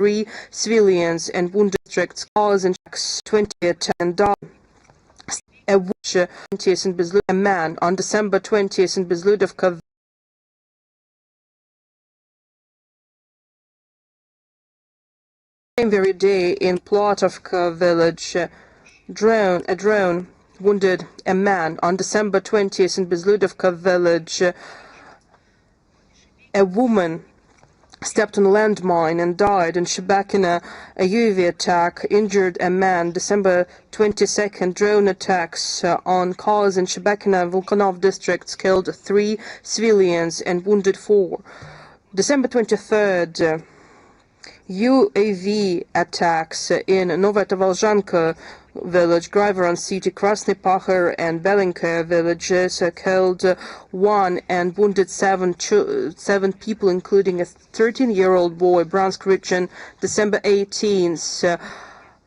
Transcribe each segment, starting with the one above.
3 civilians and wounded districts, cause in 20th and a man on December 20th in Bezludovka same very day in Platovka village. A drone wounded a man on December 20th in Bezludovka village. A woman stepped on a landmine and died in Shebakina. A UAV attack injured a man. December 22nd, drone attacks on cars in Shebakina and Volkanov districts killed 3 civilians and wounded 4. December 23rd, UAV attacks in Novatovolzhanka village, Grivoron city, Krasny Pahar and Belenka villages killed 1 and wounded 7 people, including a 13-year-old boy. Bryansk region, December 18th.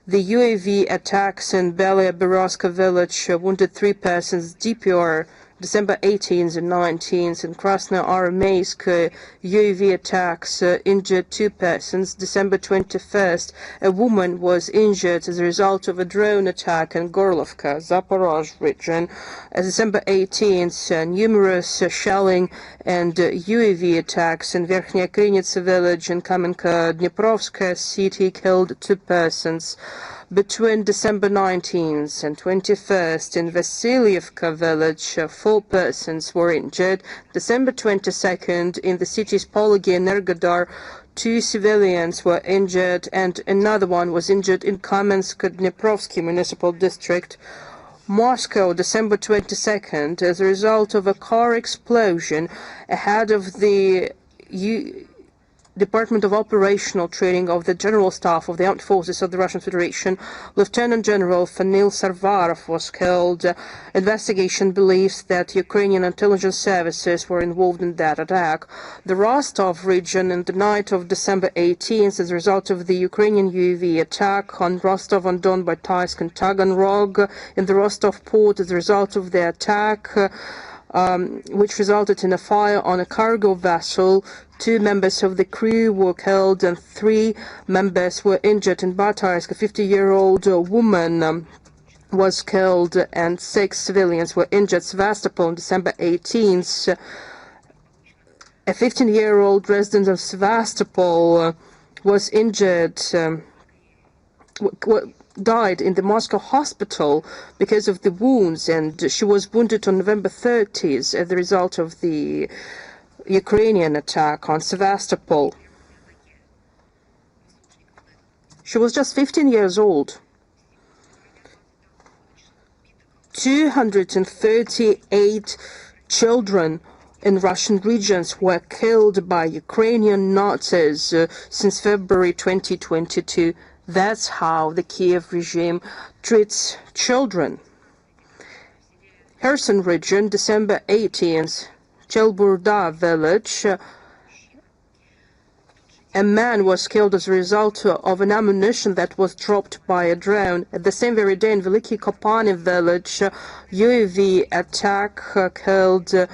The UAV attacks in Belia Beroska village wounded 3 persons. DPR, December 18th and 19th. In Krasnoarmeysk, UAV attacks injured 2 persons. December 21st, a woman was injured as a result of a drone attack in Gorlovka, Zaporozh region. December 18th, numerous shelling and UAV attacks in Verkhnya Krynytsa village in Kamenka-Dniprovska city killed 2 persons. Between December 19th and 21st in Vasilievka village, 4 persons were injured. December 22nd in the city's Pologi and Nergodar, 2 civilians were injured and another one was injured in Kamensk-Dniprovsky municipal district. Moscow, December 22nd, as a result of a car explosion ahead of the Department of Operational Training of the General Staff of the Armed Forces of the Russian Federation, Lieutenant General Fanil Sarvarov was killed. Investigation believes that Ukrainian intelligence services were involved in that attack. The Rostov region in the night of December 18th, as a result of the Ukrainian UAV attack on Rostov-on-Don by Taisk and Taganrog, in the Rostov port, as a result of the attack, which resulted in a fire on a cargo vessel. 2 members of the crew were killed and 3 members were injured. In Bataysk, a 50-year-old woman was killed and 6 civilians were injured. Sevastopol, on December 18th, a 15-year-old resident of Sevastopol was injured, died in the Moscow hospital because of the wounds, and she was wounded on November 30th as a result of the Ukrainian attack on Sevastopol. She was just 15 years old. 238 children in Russian regions were killed by Ukrainian Nazis since February 2022. That's how the Kiev regime treats children. Kherson region, December 18th, Chelburda village. A man was killed as a result of an ammunition that was dropped by a drone. At the same very day in Veliki Kopani village, UAV attack killed a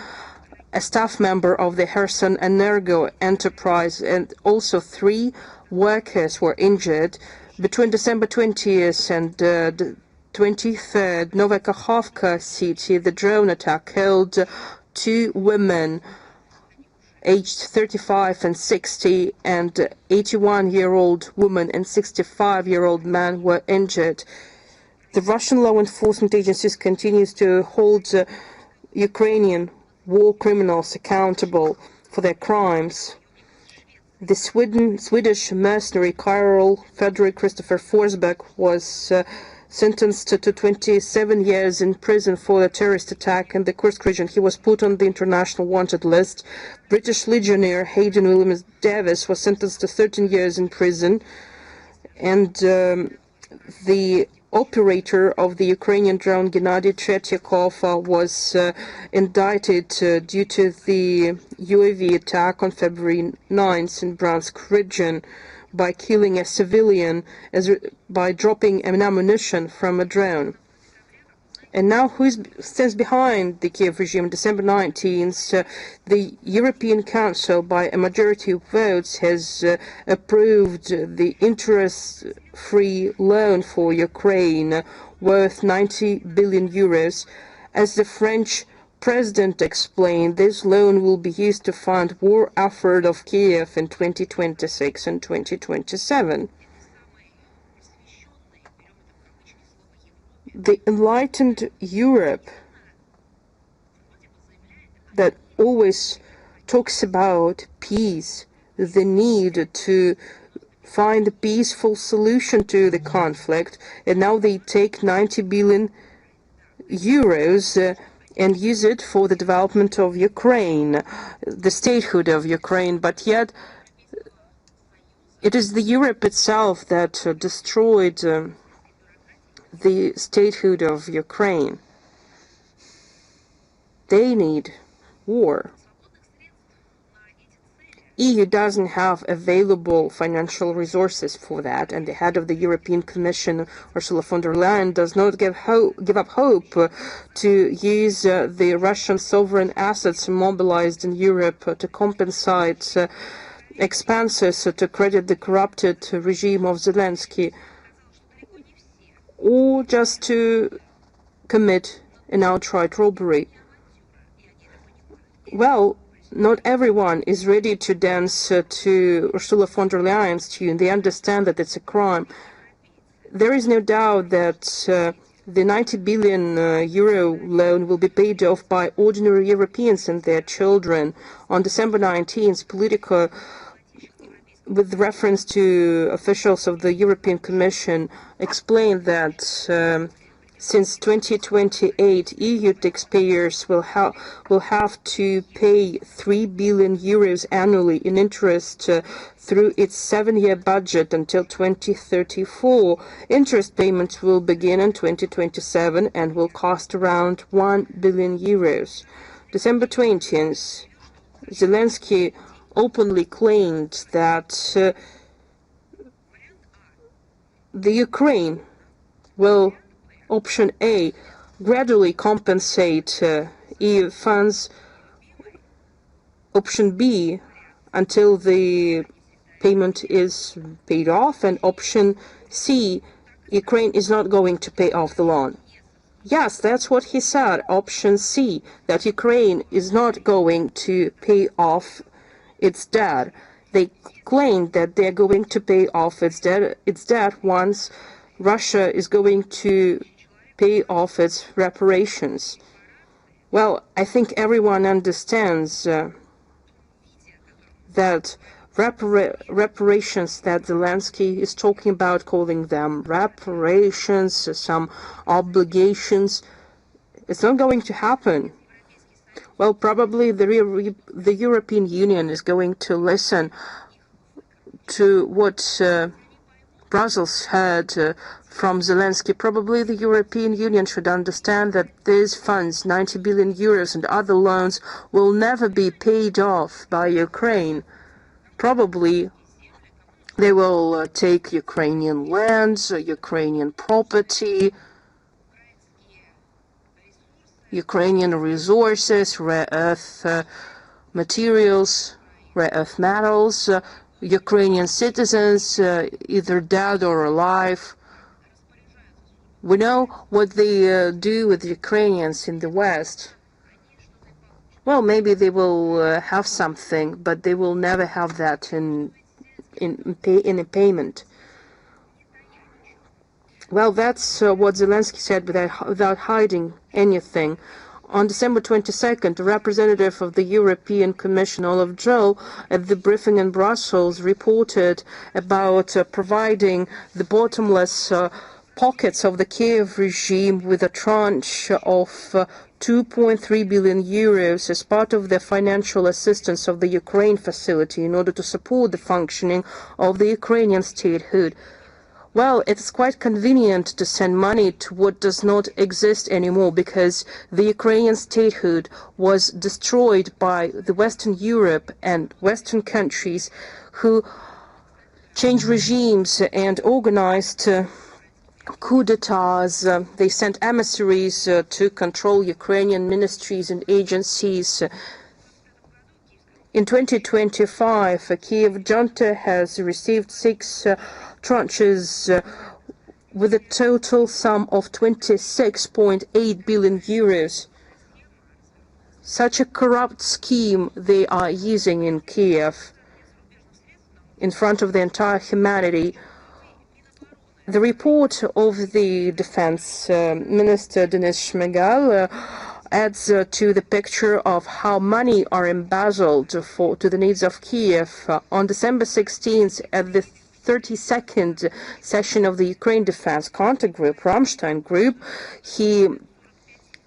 staff member of the Kherson Energo enterprise, and also 3 workers were injured. Between December 20th and 23rd, Novakakhovka city, the drone attack killed 2 women aged 35 and 60, and 81-year-old woman and 65-year-old man were injured. The Russian law enforcement agencies continues to hold Ukrainian war criminals accountable for their crimes. The Swedish mercenary Karol Frederick Christopher Forsberg was sentenced to 27 years in prison for a terrorist attack in the Kursk region. He was put on the international wanted list. British legionnaire Hayden Williams Davis was sentenced to 13 years in prison. And the operator of the Ukrainian drone Gennady Tretyakov was indicted due to the UAV attack on February 9th in Bryansk region by killing a civilian by dropping an ammunition from a drone. And now who stands behind the Kiev regime? December 19th, the European Council, by a majority of votes, has approved the interest-free loan for Ukraine worth 90 billion euros. As the French President explained, this loan will be used to fund war effort of Kiev in 2026 and 2027. The enlightened Europe that always talks about peace, the need to find a peaceful solution to the conflict, and now they take 90 billion euros and use it for the development of Ukraine, the statehood of Ukraine, but yet it is the Europe itself that destroyed the statehood of Ukraine. They need war. EU doesn't have available financial resources for that, and the head of the European Commission, Ursula von der Leyen, does not give up hope to use the Russian sovereign assets mobilized in Europe to compensate expenses to credit the corrupted regime of Zelensky, or just to commit an outright robbery. Well, not everyone is ready to dance to Ursula von der Leyen's tune. They understand that it's a crime. There is no doubt that the 90 billion euro loan will be paid off by ordinary Europeans and their children. On December 19th, Politico, with reference to officials of the European Commission, explained that since 2028, EU taxpayers will have to pay 3 billion euros annually in interest through its 7-year budget until 2034. Interest payments will begin in 2027 and will cost around 1 billion euros. December 20th, Zelensky openly claimed that the Ukraine will, option A, gradually compensate EU funds, option B, until the payment is paid off, and option C, Ukraine is not going to pay off the loan. Yes, that's what he said, option C, that Ukraine is not going to pay off its debt. They claimed that they're going to pay off its debt once Russia is going to pay off its reparations. Well, I think everyone understands that reparations that Zelensky is talking about, calling them reparations, some obligations, it's not going to happen. Well, probably the European Union is going to listen to what Brussels heard from Zelensky. Probably the European Union should understand that these funds, 90 billion euros and other loans, will never be paid off by Ukraine. Probably they will take Ukrainian lands, Ukrainian property, Ukrainian resources, rare earth materials, rare earth metals, Ukrainian citizens, either dead or alive. We know what they do with Ukrainians in the West. Well, maybe they will have something, but they will never have that in a payment. Well, that's what Zelensky said without hiding anything. On December 22nd, the representative of the European Commission, Olaf Joel, at the briefing in Brussels, reported about providing the bottomless pockets of the Kiev regime with a tranche of 2.3 billion euros as part of the financial assistance of the Ukraine facility in order to support the functioning of the Ukrainian statehood. Well, it's quite convenient to send money to what does not exist anymore, because the Ukrainian statehood was destroyed by the Western Europe and Western countries who changed regimes and organized coup d'etats. They sent emissaries to control Ukrainian ministries and agencies. In 2025, Kiev junta has received 6 tranches with a total sum of 26.8 billion euros. Such a corrupt scheme they are using in Kiev in front of the entire humanity. The report of the Defense Minister Denis Shmyhal adds to the picture of how money are embezzled to the needs of Kiev. On December 16th, at the 32nd session of the Ukraine Defense Contact Group, Rammstein Group, he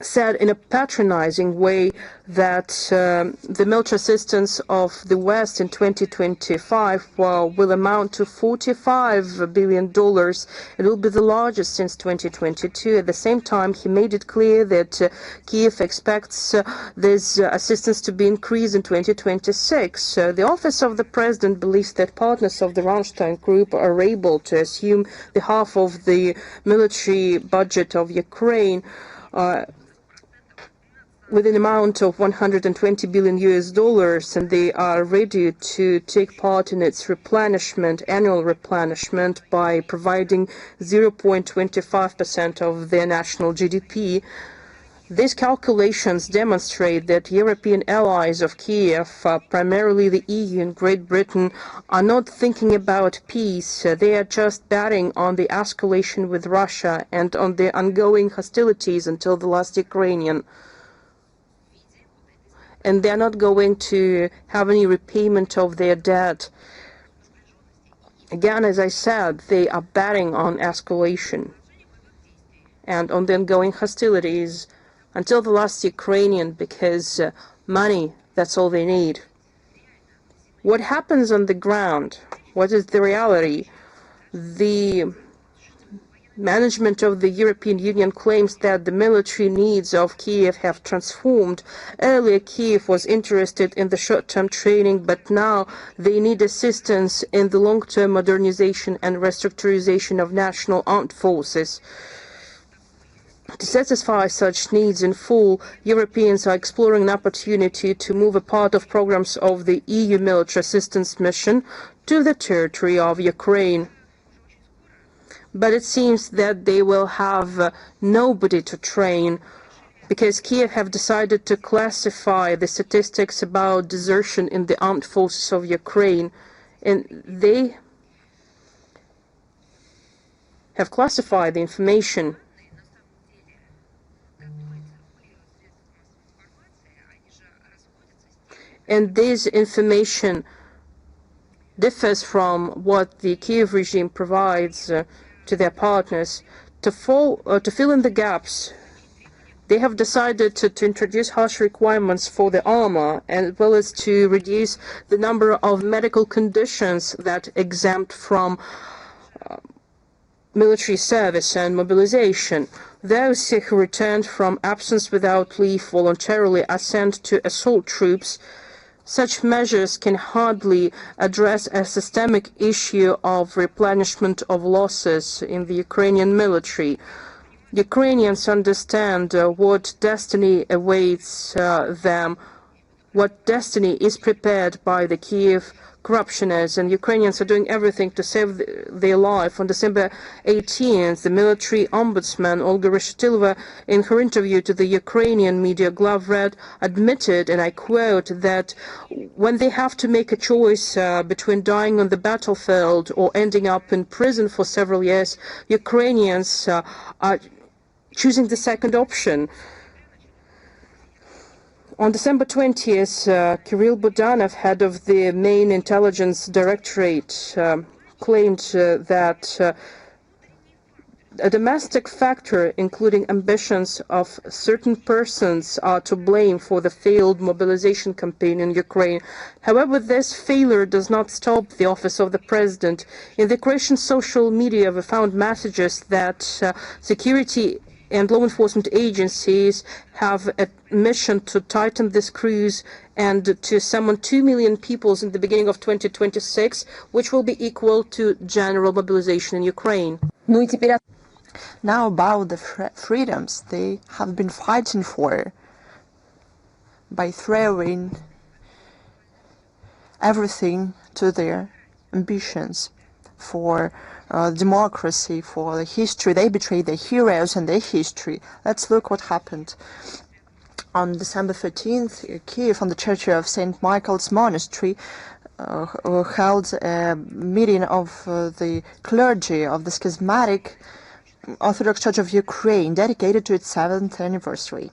said in a patronizing way that the military assistance of the West in 2025 will amount to $45 billion. It will be the largest since 2022. At the same time, he made it clear that Kiev expects this assistance to be increased in 2026. The Office of the President believes that partners of the Rammstein Group are able to assume the half of the military budget of Ukraine with an amount of 120 billion US dollars, and they are ready to take part in its annual replenishment by providing 0.25% of their national GDP. These calculations demonstrate that European allies of Kiev, primarily the EU and Great Britain, are not thinking about peace. They are just betting on the escalation with Russia and on the ongoing hostilities until the last Ukrainian. And they're not going to have any repayment of their debt. Again, as I said, they are betting on escalation and on the ongoing hostilities until the last Ukrainian, because money, that's all they need. What happens on the ground? What is the reality? The management of the European Union claims that the military needs of Kiev have transformed. Earlier, Kiev was interested in the short-term training, but now they need assistance in the long-term modernization and restructurization of national armed forces. To satisfy such needs in full, Europeans are exploring an opportunity to move a part of programs of the EU military assistance mission to the territory of Ukraine. But it seems that they will have nobody to train, because Kiev have decided to classify the statistics about desertion in the armed forces of Ukraine, and they have classified the information. And this information differs from what the Kiev regime provides to their partners. To fill in the gaps, they have decided to introduce harsh requirements for the armor, as well as to reduce the number of medical conditions that exempt from military service and mobilization. Those who returned from absence without leave voluntarily are sent to assault troops. Such measures can hardly address a systemic issue of replenishment of losses in the Ukrainian military. Ukrainians understand what destiny awaits them, what destiny is prepared by the Kiev corruptioners, and Ukrainians are doing everything to save their life. On December 18th, the military ombudsman Olga Reshetilova, in her interview to the Ukrainian media Glavred, admitted, and I quote, that when they have to make a choice between dying on the battlefield or ending up in prison for several years, Ukrainians are choosing the second option. On December 20th, Kirill Budanov, head of the main intelligence directorate, claimed that a domestic factor, including ambitions of certain persons, are to blame for the failed mobilization campaign in Ukraine. However, this failure does not stop the office of the president. In the Croatian social media, we found messages that security and law enforcement agencies have a mission to tighten the screws and to summon 2 million people in the beginning of 2026, which will be equal to general mobilization in Ukraine. Now about the freedoms they have been fighting for by throwing everything to their ambitions for democracy, for the history. They betrayed their heroes and their history. Let's look what happened. On December 13th, Kiev, on the Church of St. Michael's Monastery, held a meeting of the clergy of the schismatic Orthodox Church of Ukraine, dedicated to its 7th anniversary.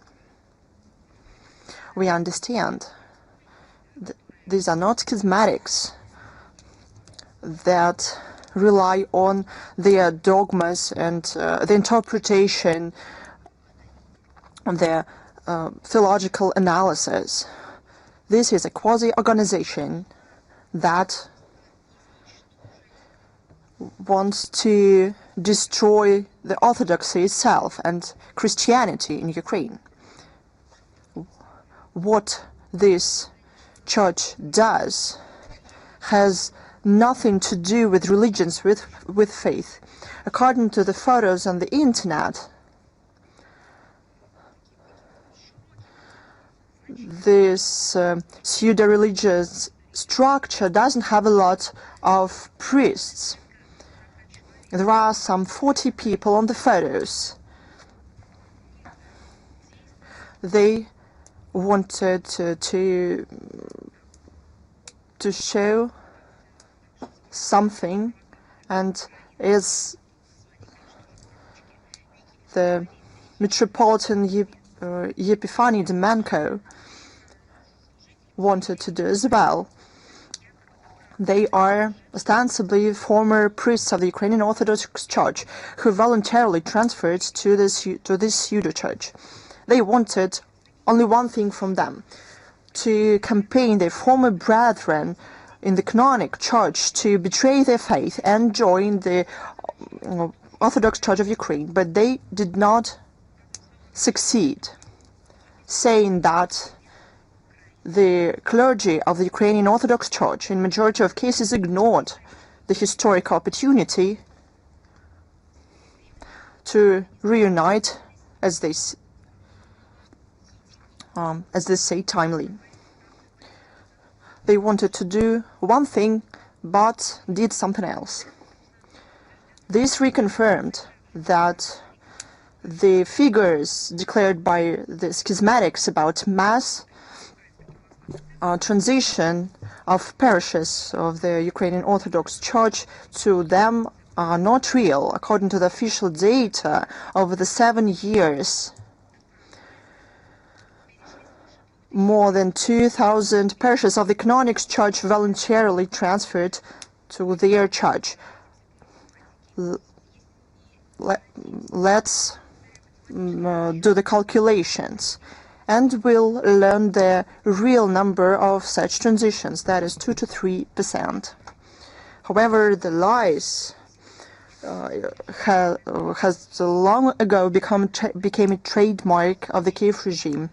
We understand these are not schismatics that rely on their dogmas and the interpretation on their theological analysis. This is a quasi-organization that wants to destroy the Orthodoxy itself and Christianity in Ukraine. What this church does has nothing to do with religions, with faith. According to the photos on the internet, this pseudo-religious structure doesn't have a lot of priests. There are some 40 people on the photos. They wanted to show something, and is the Metropolitan Epifani Demenko wanted to do as well. They are ostensibly former priests of the Ukrainian Orthodox Church who voluntarily transferred to this pseudo-church. They wanted only one thing from them: to campaign their former brethren in the canonic church to betray their faith and join the Orthodox Church of Ukraine. But they did not succeed, saying that the clergy of the Ukrainian Orthodox Church in majority of cases ignored the historic opportunity to reunite, as they say, timely. They wanted to do one thing, but did something else. This reconfirmed that the figures declared by the schismatics about mass transition of parishes of the Ukrainian Orthodox Church to them are not real. According to the official data, over the 7 years, more than 2,000 parishes of the canonic church voluntarily transferred to their church. Let's do the calculations, and we'll learn the real number of such transitions, that is 2 to 3%. However, the lies has long ago became a trademark of the Kiev regime.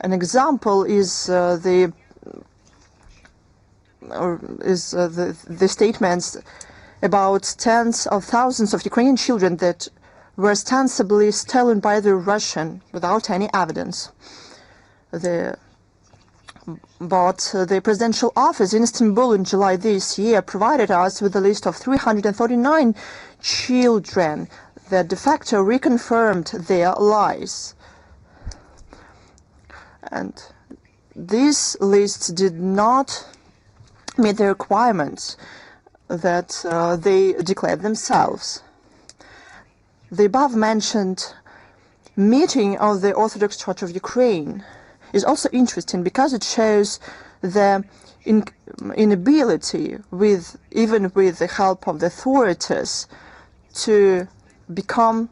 An example is the statements about tens of thousands of Ukrainian children that were ostensibly stolen by the Russian without any evidence. But the presidential office in Istanbul in July this year provided us with a list of 339 children that de facto reconfirmed their lies. And these lists did not meet the requirements that they declared themselves. The above-mentioned meeting of the Orthodox Church of Ukraine is also interesting because it shows the inability, even with the help of the authorities, to become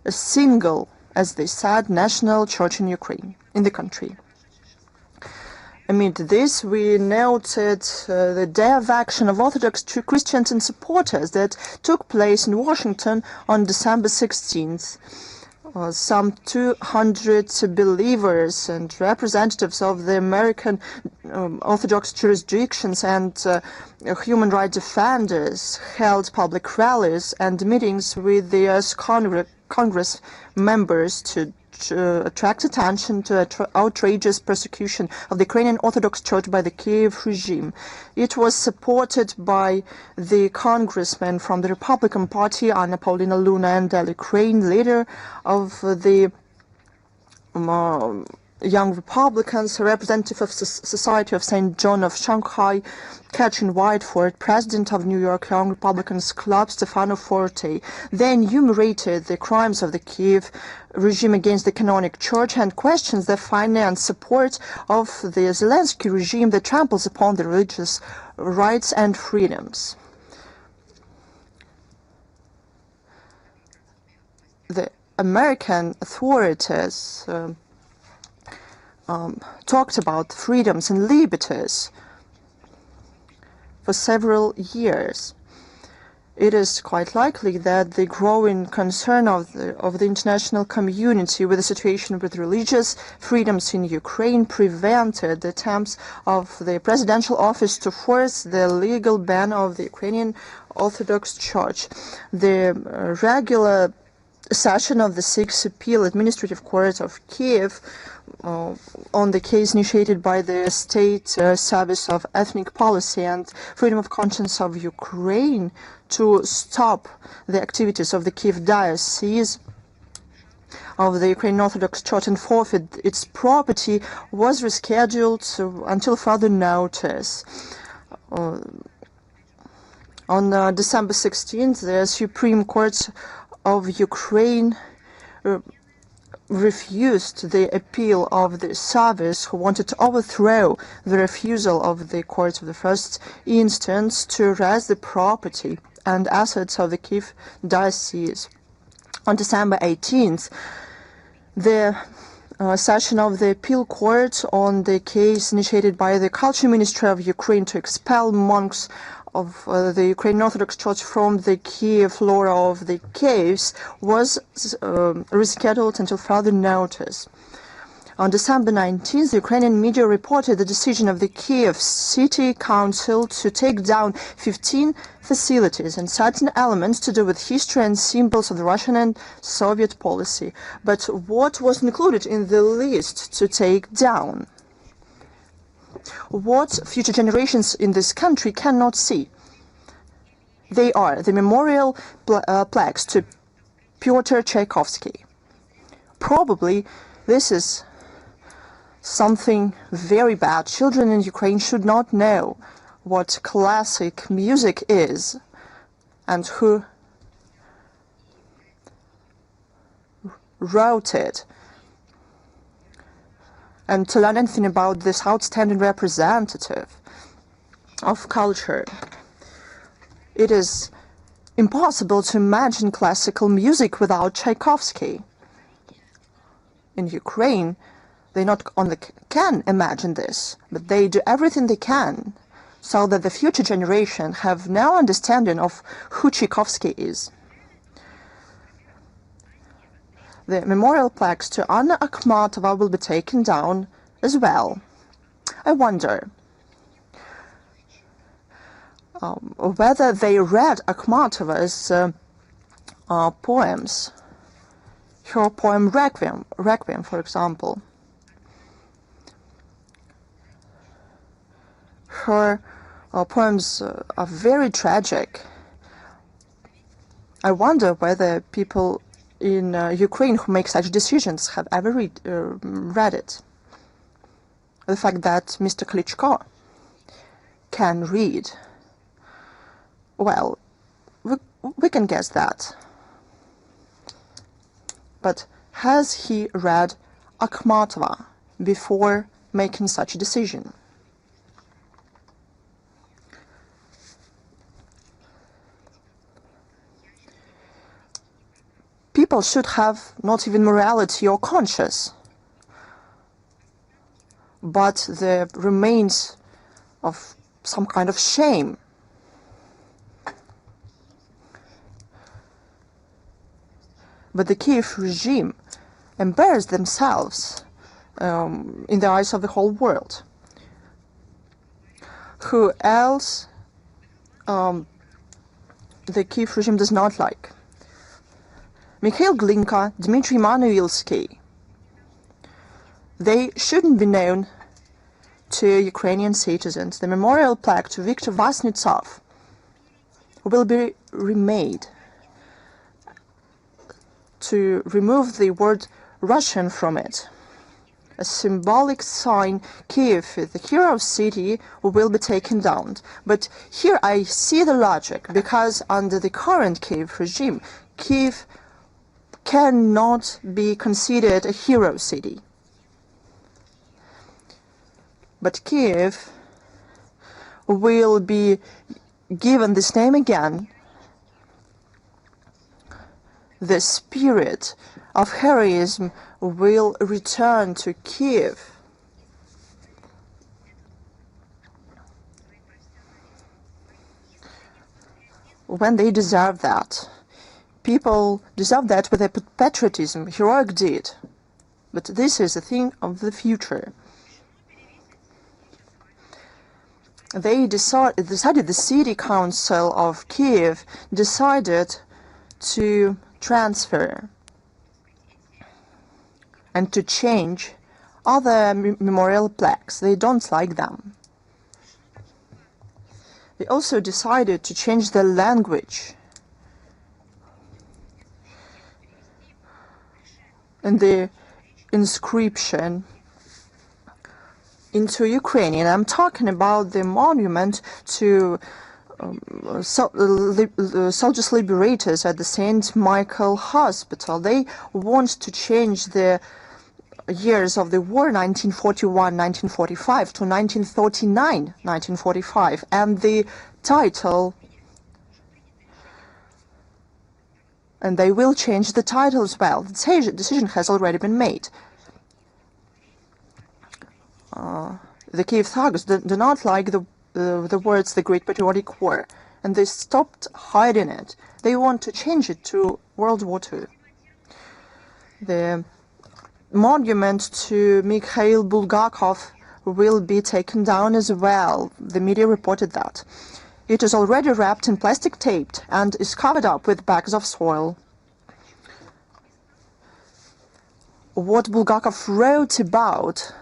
a single, as they said, national church in Ukraine, in the country. Amid this, we noted the day of action of Orthodox Christians and supporters that took place in Washington on December 16th. some 200 believers and representatives of the American Orthodox jurisdictions and human rights defenders held public rallies and meetings with the US Congress members to attract attention to outrageous persecution of the Ukrainian Orthodox Church by the Kiev regime. It was supported by the congressmen from the Republican Party, Anna Paulina Luna, and the Ukraine leader of the Young Republicans, a representative of Society of St. John of Shanghai, Katrin Whiteford, president of New York Young Republicans Club, Stefano Forte. They enumerated the crimes of the Kiev regime against the canonic church and questions the finance support of the Zelensky regime that tramples upon the religious rights and freedoms. The American authorities talked about freedoms and liberties for several years. It is quite likely that the growing concern of the international community with the situation with religious freedoms in Ukraine prevented the attempts of the presidential office to force the legal ban of the Ukrainian Orthodox Church. The regular session of the Sixth Appeal Administrative Court of Kiev on the case initiated by the State Service of Ethnic Policy and Freedom of Conscience of Ukraine to stop the activities of the Kiev Diocese of the Ukrainian Orthodox Church and forfeit its property was rescheduled until further notice. On December 16th, the Supreme Court of Ukraine refused the appeal of the service, who wanted to overthrow the refusal of the courts of the first instance to arrest the property and assets of the Kiev Diocese. On December 18th, the session of the appeal court on the case initiated by the Culture Ministry of Ukraine to expel monks of the Ukrainian Orthodox Church from the Kiev flora of the caves was rescheduled until further notice. On December 19th, the Ukrainian media reported the decision of the Kiev City Council to take down 15 facilities and certain elements to do with history and symbols of the Russian and Soviet policy. But what was included in the list to take down? What future generations in this country cannot see? They are the memorial plaques to Pyotr Tchaikovsky. Probably this is something very bad. Children in Ukraine should not know what classic music is and who wrote it. And to learn anything about this outstanding representative of culture. It is impossible to imagine classical music without Tchaikovsky. In Ukraine, they not only can imagine this, but they do everything they can so that the future generation have no understanding of who Tchaikovsky is. The memorial plaques to Anna Akhmatova will be taken down as well. I wonder whether they read Akhmatova's poems, her poem Requiem, for example. Her poems are very tragic. I wonder whether people in Ukraine who make such decisions have ever read it. The fact that Mr. Klitschko can read, well, we can guess that. But has he read Akhmatova before making such a decision? People should have not even morality or conscience, but the remains of some kind of shame. But the Kiev regime embarrass themselves in the eyes of the whole world. Who else the Kiev regime does not like? Mikhail Glinka, Dmitry Manuilsky. They shouldn't be known to Ukrainian citizens. The memorial plaque to Viktor Vasnetsov will be remade to remove the word Russian from it. A symbolic sign, Kiev, the hero city, will be taken down. But here I see the logic, because under the current Kiev regime, Kiev cannot be considered a hero city. But Kiev will be given this name again. The spirit of heroism will return to Kiev. When they deserve that. People deserve that with their patriotism, heroic deed. But this is a thing of the future. They decided, the city council of Kiev decided to transfer and to change other memorial plaques. They don't like them. They also decided to change the language and the inscription into Ukrainian. I'm talking about the monument to soldiers liberators at the St. Michael Hospital. They want to change the years of the war, 1941-1945 to 1939-1945, and the title, and they will change the title as well. The decision has already been made. The Kiev thugs do not like the words "the Great Patriotic War," and they stopped hiding it. They want to change it to World War II. The monument to Mikhail Bulgakov will be taken down as well. The media reported that. It is already wrapped in plastic tape and is covered up with bags of soil. What Bulgakov wrote about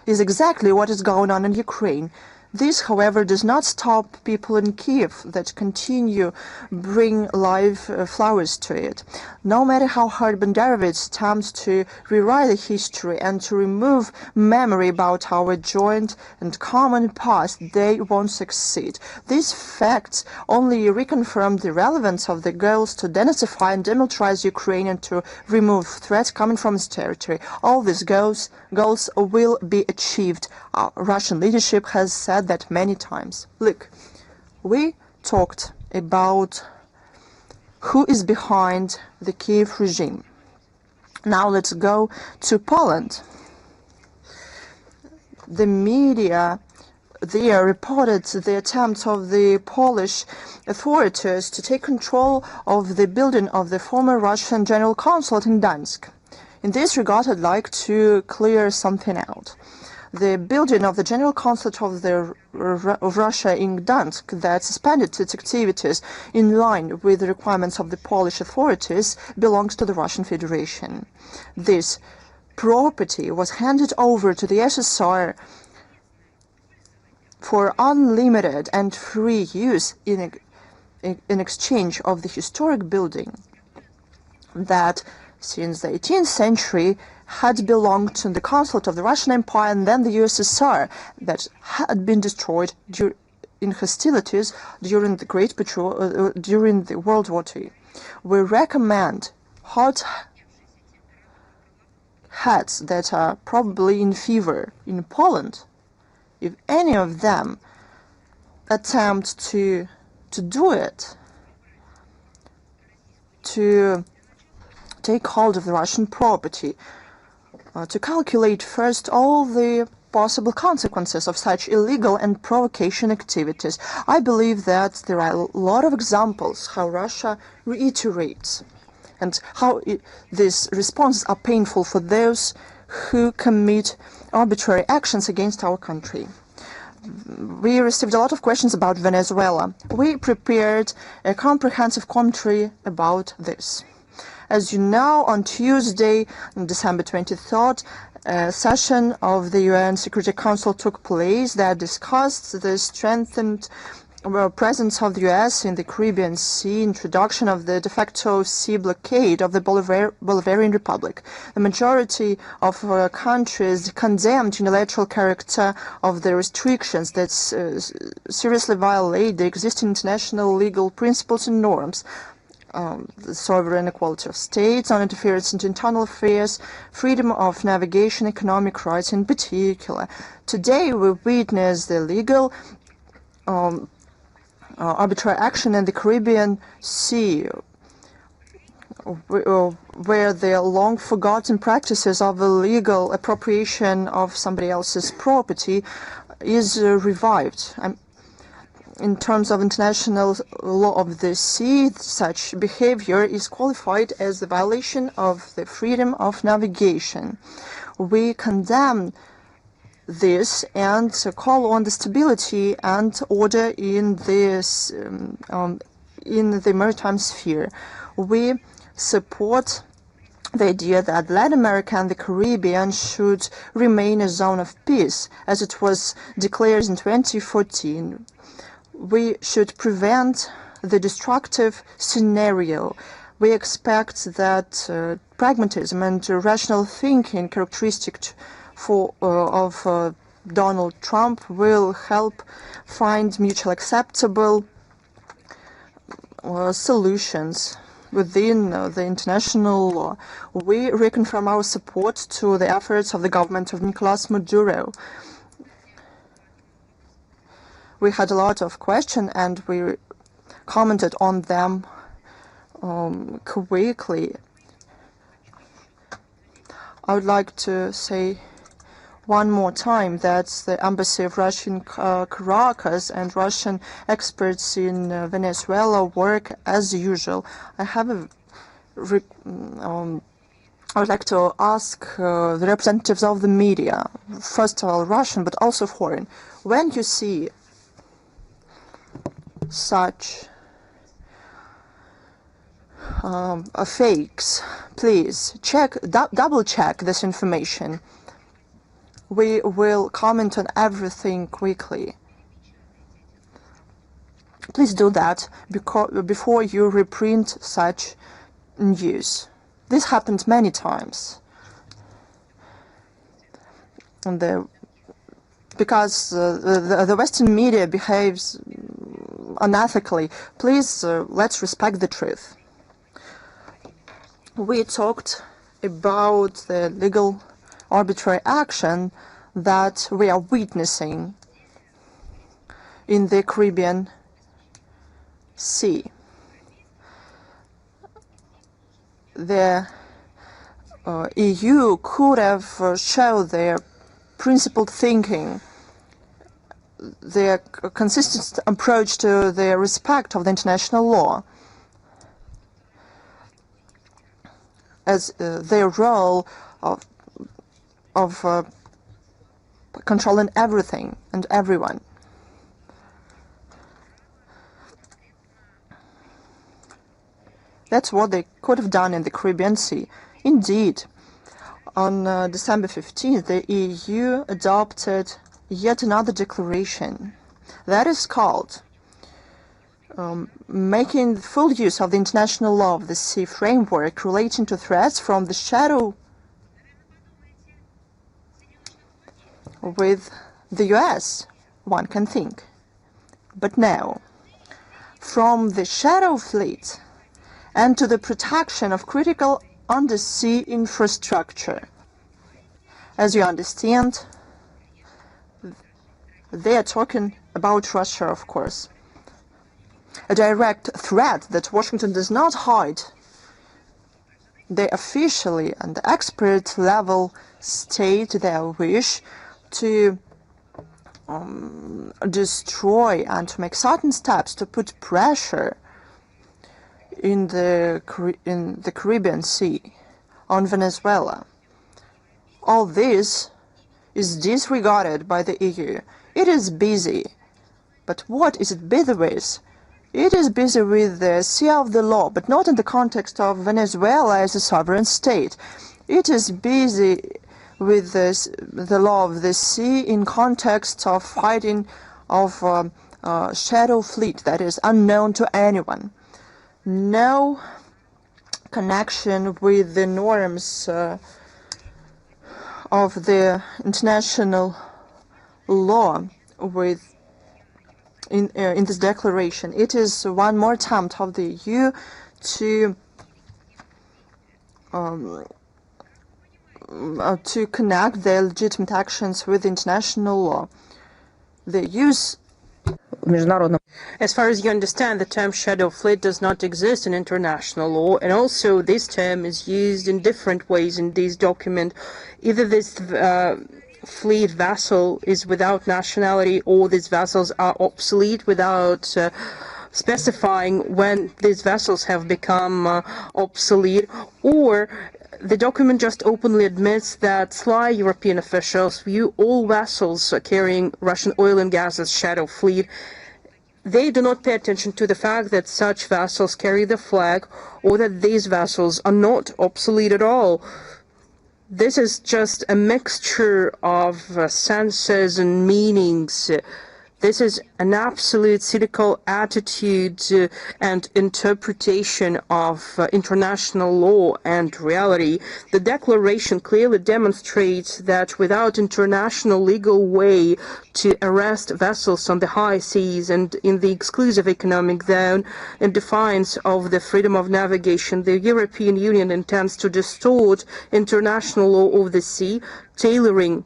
is exactly what is going on in Ukraine. This, however, does not stop people in Kiev that continue bring live flowers to it. No matter how hard Banderovics attempts to rewrite the history and to remove memory about our joint and common past, they won't succeed. These facts only reconfirm the relevance of the goals to denazify and demilitarize Ukraine and to remove threats coming from its territory. All these goals will be achieved. Russian leadership has said that many times. Look, we talked about who is behind the Kiev regime. Now let's go to Poland. The media there reported the attempt of the Polish authorities to take control of the building of the former Russian General Consulate in Gdansk. In this regard, I'd like to clear something out. The building of the General Consulate of Russia in Gdansk that suspended its activities in line with the requirements of the Polish authorities belongs to the Russian Federation. This property was handed over to the SSR for unlimited and free use in exchange of the historic building that since the 18th century had belonged to the consulate of the Russian Empire and then the USSR that had been destroyed in hostilities during the during the World War II. We recommend hot hats that are probably in fever in Poland. If any of them attempt to do it, to take hold of the Russian property, to calculate first all the possible consequences of such illegal and provocation activities. I believe that there are a lot of examples how Russia reiterates and how these responses are painful for those who commit arbitrary actions against our country. We received a lot of questions about Venezuela. We prepared a comprehensive commentary about this. As you know, on Tuesday, December 23rd, a session of the UN Security Council took place that discussed the strengthened presence of the US in the Caribbean Sea, introduction of the de facto sea blockade of the Bolivarian Republic. The majority of countries condemned unilateral character of the restrictions that seriously violate the existing international legal principles and norms. The sovereign equality of states, non-interference into internal affairs, freedom of navigation, economic rights in particular. Today we witness the legal arbitrary action in the Caribbean Sea, where the long forgotten practices of illegal appropriation of somebody else's property is revived. In terms of international law of the sea, such behavior is qualified as the violation of the freedom of navigation. We condemn this and call on the stability and order in this in the maritime sphere. We support the idea that Latin America and the Caribbean should remain a zone of peace, as it was declared in 2014. We should prevent the destructive scenario. We expect that pragmatism and rational thinking characteristic of Donald Trump will help find mutually acceptable solutions within the international law. We reconfirm our support to the efforts of the government of Nicolás Maduro. We had a lot of questions and we commented on them quickly. I would like to say one more time that the embassy of Russia in Caracas and Russian experts in Venezuela work as usual. I would like to ask the representatives of the media, first of all Russian, but also foreign, when you see such fakes, please double check this information. We will comment on everything quickly. Please do that before you reprint such news. This happened many times. And because the Western media behaves unethically, please let's respect the truth. We talked about the legal arbitrary action that we are witnessing in the Caribbean Sea. The EU could have shown their principled thinking, their consistent approach to the respect of the international law, as their role of controlling everything and everyone. That's what they could have done in the Caribbean Sea. Indeed, on December 15th, the EU adopted yet another declaration that is called making full use of the international law of the sea framework relating to threats from the shadow with the US, one can think. But now, from the shadow fleet and to the protection of critical undersea infrastructure. As you understand, they are talking about Russia, of course. A direct threat that Washington does not hide. They officially and expert level state their wish to destroy and to make certain steps to put pressure in the Caribbean Sea, on Venezuela. All this is disregarded by the EU. It is busy. But what is it busy with? It is busy with the sea of the law, but not in the context of Venezuela as a sovereign state. It is busy with the law of the sea in context of fighting of shadow fleet that is unknown to anyone. No connection with the norms of the international law in this declaration. It is one more attempt of the EU to connect their legitimate actions with international law. The use As far as you understand, the term shadow fleet does not exist in international law, and also this term is used in different ways in this document. Either this fleet vessel is without nationality, or these vessels are obsolete without specifying when these vessels have become obsolete, or the document just openly admits that sly European officials view all vessels carrying Russian oil and gas as shadow fleet. They do not pay attention to the fact that such vessels carry the flag, or that these vessels are not obsolete at all. This is just a mixture of senses and meanings. This is an absolute cynical attitude and interpretation of international law and reality. The declaration clearly demonstrates that without international legal way to arrest vessels on the high seas and in the exclusive economic zone, in defiance of the freedom of navigation, the European Union intends to distort international law of the sea, tailoring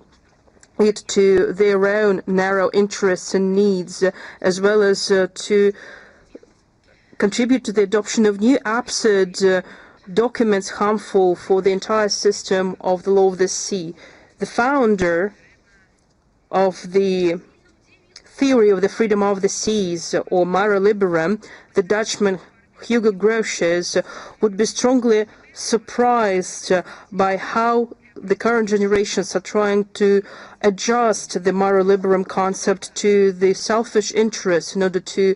it to their own narrow interests and needs, as well as to contribute to the adoption of new absurd documents harmful for the entire system of the law of the sea. The founder of the theory of the freedom of the seas, or mare liberum, the Dutchman Hugo Grotius, would be strongly surprised by how the current generations are trying to adjust the mare liberum concept to the selfish interests in order to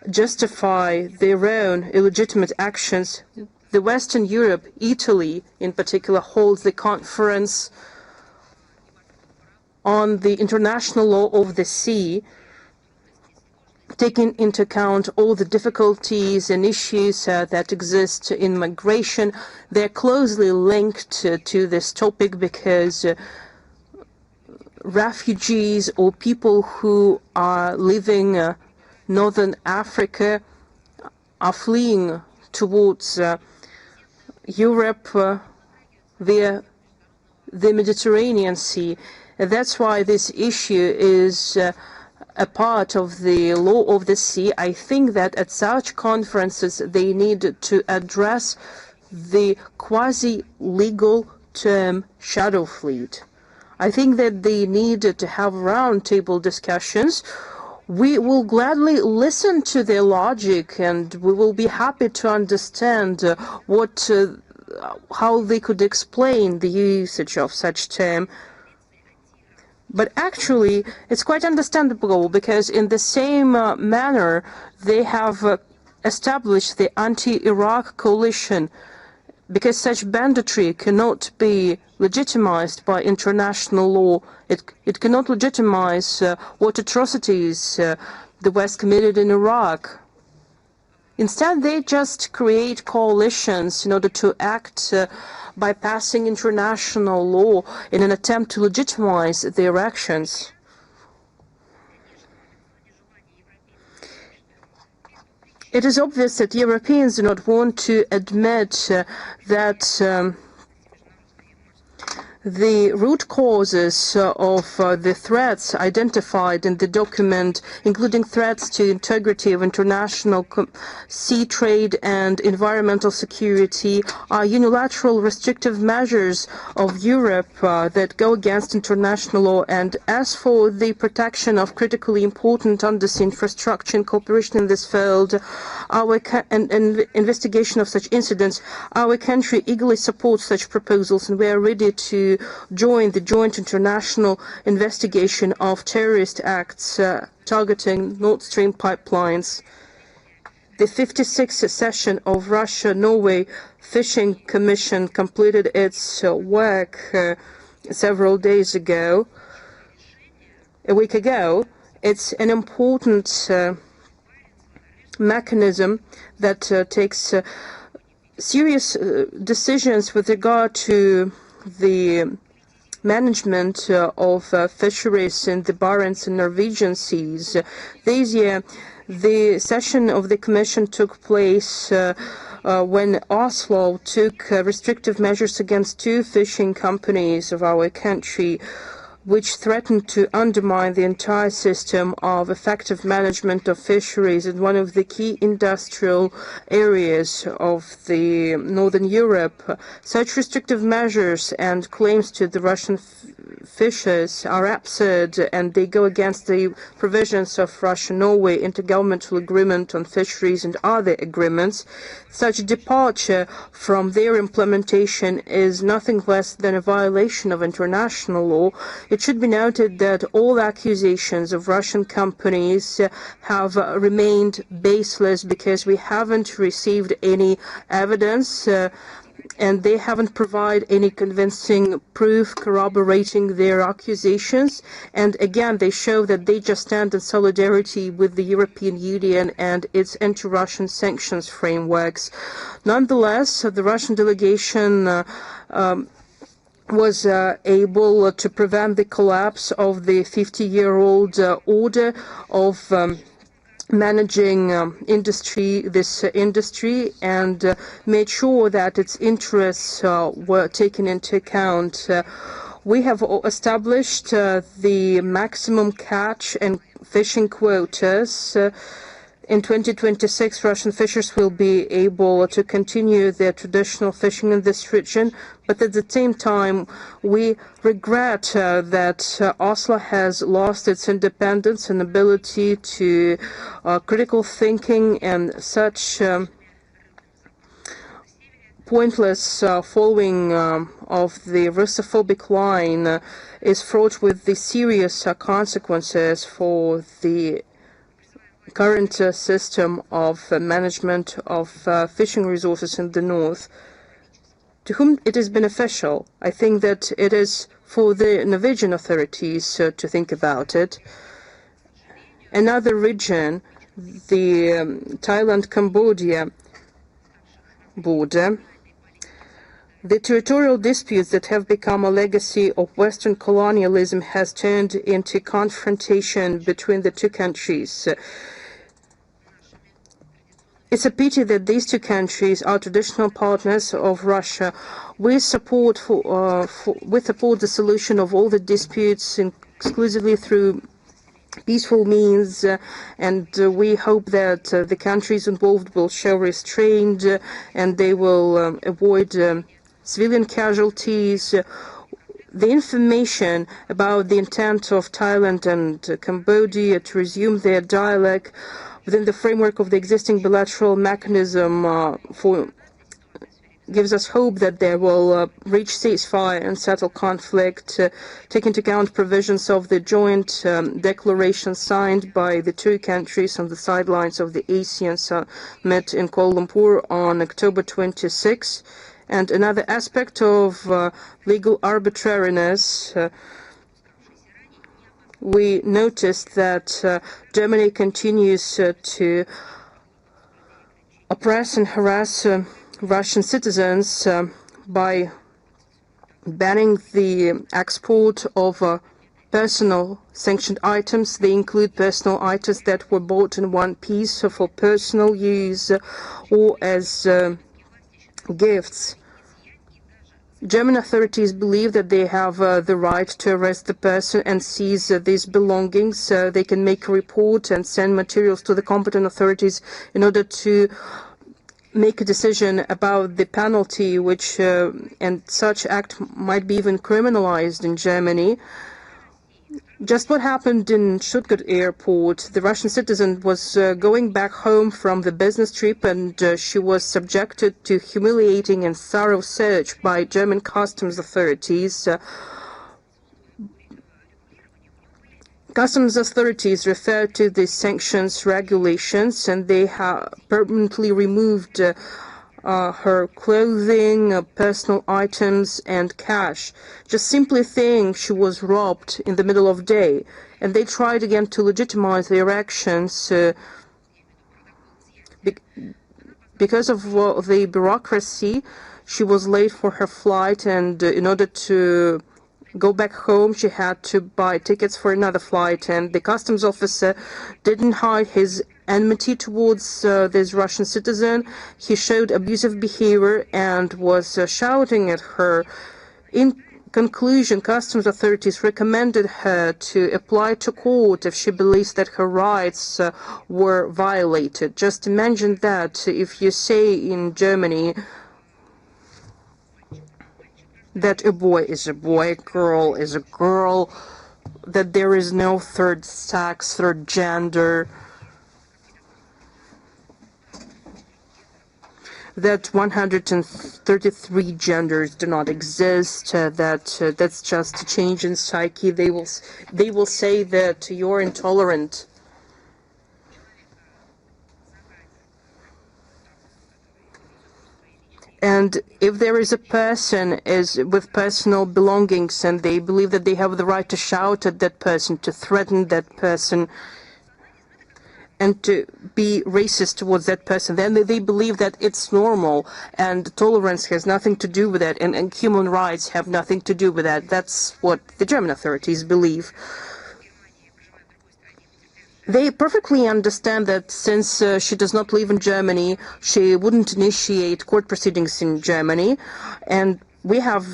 justify their own illegitimate actions. The Western Europe, Italy in particular, holds the conference on the international law of the sea, taking into account all the difficulties and issues that exist in migration. They're closely linked to this topic because refugees or people who are living northern Africa are fleeing towards Europe via the Mediterranean Sea. That's why this issue is a part of the law of the sea. I think that at such conferences they need to address the quasi-legal term shadow fleet. I think that they need to have roundtable discussions. We will gladly listen to their logic, and we will be happy to understand how they could explain the usage of such term. But actually, it's quite understandable, because in the same manner, they have established the anti-Iraq coalition, because such banditry cannot be legitimized by international law. It cannot legitimize what atrocities the West committed in Iraq. Instead, they just create coalitions in order to act by passing international law in an attempt to legitimize their actions. It is obvious that Europeans do not want to admit that The root causes of the threats identified in the document, including threats to integrity of international sea trade and environmental security, are unilateral restrictive measures of Europe that go against international law. And as for the protection of critically important undersea infrastructure and cooperation in this field, and investigation of such incidents, our country eagerly supports such proposals, and we are ready to join the joint international investigation of terrorist acts targeting Nord Stream pipelines. The 56th session of Russia-Norway Fishing Commission completed its work several days ago, a week ago. It's an important mechanism that takes serious decisions with regard to the management of fisheries in the Barents and Norwegian seas. This year, the session of the Commission took place when Oslo took restrictive measures against two fishing companies of our country, which threatened to undermine the entire system of effective management of fisheries in one of the key industrial areas of the Northern Europe. Such restrictive measures and claims to the Russian fishers are absurd, and they go against the provisions of Russia-Norway Intergovernmental Agreement on Fisheries and other agreements. Such departure from their implementation is nothing less than a violation of international law. It should be noted that all accusations of Russian companies have remained baseless because we haven't received any evidence and they haven't provided any convincing proof corroborating their accusations. And again, they show that they just stand in solidarity with the European Union and its anti-Russian sanctions frameworks. Nonetheless, the Russian delegation was able to prevent the collapse of the 50-year-old order of managing this industry, and made sure that its interests were taken into account. We have established the maximum catch and fishing quotas. In 2026, Russian fishers will be able to continue their traditional fishing in this region, but at the same time, we regret that Oslo has lost its independence and ability to critical thinking, and such pointless following of the Russophobic line is fraught with the serious consequences for the current system of management of fishing resources in the north. To whom it is beneficial? I think that it is for the Norwegian authorities to think about it. Another region, the Thailand-Cambodia border, the territorial disputes that have become a legacy of Western colonialism has turned into confrontation between the two countries. It's a pity that these two countries are traditional partners of Russia. We support the solution of all the disputes exclusively through peaceful means, and we hope that the countries involved will show restraint and they will avoid civilian casualties. The information about the intent of Thailand and Cambodia to resume their dialogue within the framework of the existing bilateral mechanism gives us hope that they will reach ceasefire and settle conflict, take into account provisions of the joint declaration signed by the two countries on the sidelines of the ASEAN summit in Kuala Lumpur on October 26. And another aspect of legal arbitrariness, we noticed that Germany continues to oppress and harass Russian citizens by banning the export of personal sanctioned items. They include personal items that were bought in one piece for personal use or as gifts. German authorities believe that they have the right to arrest the person and seize these belongings. They can make a report and send materials to the competent authorities in order to make a decision about the penalty, which and such act might be even criminalized in Germany. Just what happened in Stuttgart airport, the Russian citizen was going back home from the business trip, and she was subjected to humiliating and thorough search by German customs authorities. Customs authorities referred to the sanctions regulations, and they have permanently removed her clothing, personal items, and cash. Just simply saying she was robbed in the middle of the day. And they tried again to legitimize their actions because of the bureaucracy. She was late for her flight, and in order to go back home, she had to buy tickets for another flight, and the customs officer didn't hide his enmity towards this Russian citizen. He showed abusive behavior and was shouting at her. In conclusion, customs authorities recommended her to apply to court if she believes that her rights were violated. Just imagine that if you say in Germany that a boy is a boy, a girl is a girl, that there is no third sex, third gender, that 133 genders do not exist, that's just a change in psyche. They will say that you're intolerant. And if there is a person with personal belongings and they believe that they have the right to shout at that person, to threaten that person, and to be racist towards that person, then they believe that it's normal, and tolerance has nothing to do with that, and human rights have nothing to do with that. That's what the German authorities believe. They perfectly understand that since she does not live in Germany, she wouldn't initiate court proceedings in Germany, and we have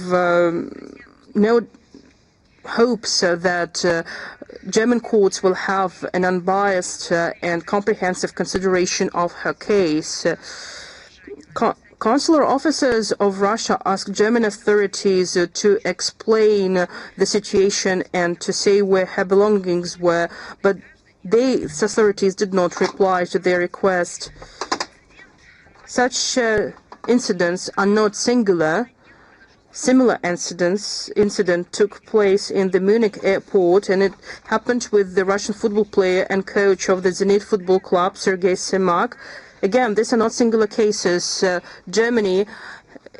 no hopes that German courts will have an unbiased and comprehensive consideration of her case. Consular officers of Russia asked German authorities to explain the situation and to say where her belongings were, but these authorities did not reply to their request. Such incidents are not singular. Similar incident took place in the Munich airport, and it happened with the Russian football player and coach of the Zenit football club, Sergei Semak. Again, these are not singular cases. Germany,